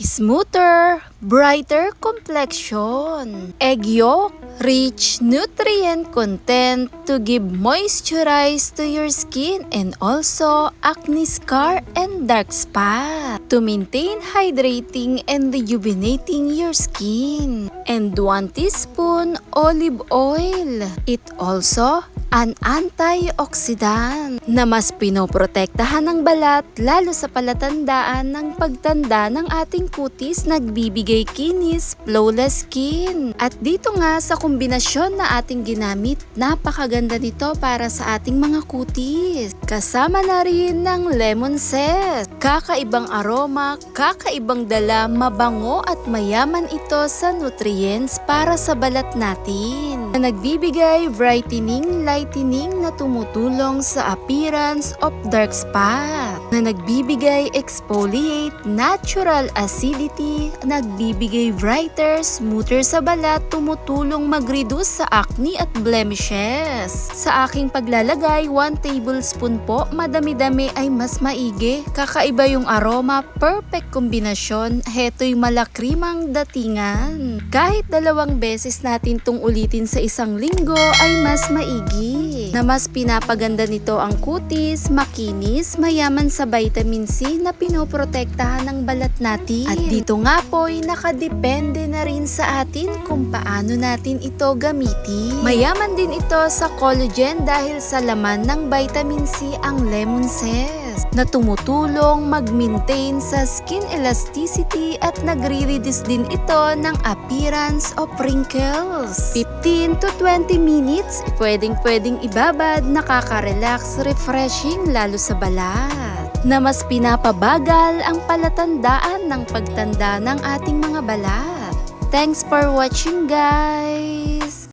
smoother, brighter complexion. Egg yolk, rich nutrient content to give moisturize to your skin and also acne scar and dark spot. To maintain hydrating and rejuvenating your skin. And 1 teaspoon olive oil. It also an antioxidant na mas pinoprotektahan ng balat lalo sa palatandaan ng pagtanda ng ating kutis, nagbibigay kinis, flawless skin. At dito nga sa kombinasyon na ating ginamit, napakaganda nito para sa ating mga kutis. Kasama na rin ng lemon zest. Kakaibang aroma, kakaibang dala, mabango at mayaman ito sa nutrients para sa balat natin. Na nagbibigay brightening, lightening na tumutulong sa appearance of dark spot. Na nagbibigay exfoliate, natural acidity, nagbibigay brighter, smoother sa balat, tumutulong mag-reduce sa acne at blemishes. Sa aking paglalagay, 1 tablespoon po, madami-dami ay mas maigi. Kakaiba yung aroma, perfect kombinasyon, heto'y malakrimang datingan. Kahit 2 beses natin tong ulitin sa isang linggo ay mas maigi. Na mas pinapaganda nito ang kutis, makinis, mayaman sa vitamin C na pinoprotektahan ng balat natin. At dito nga po'y nakadepende na rin sa atin kung paano natin ito gamitin. Mayaman din ito sa collagen dahil sa laman ng vitamin C ang lemon zest na tumutulong mag-maintain sa skin elasticity at nagre-reduce din ito ng appearance of wrinkles. 15 to 20 minutes, pwedeng ibabad, nakaka-relax, refreshing lalo sa balat. Na mas pinapabagal ang palatandaan ng pagtanda ng ating mga balat. Thanks for watching, guys!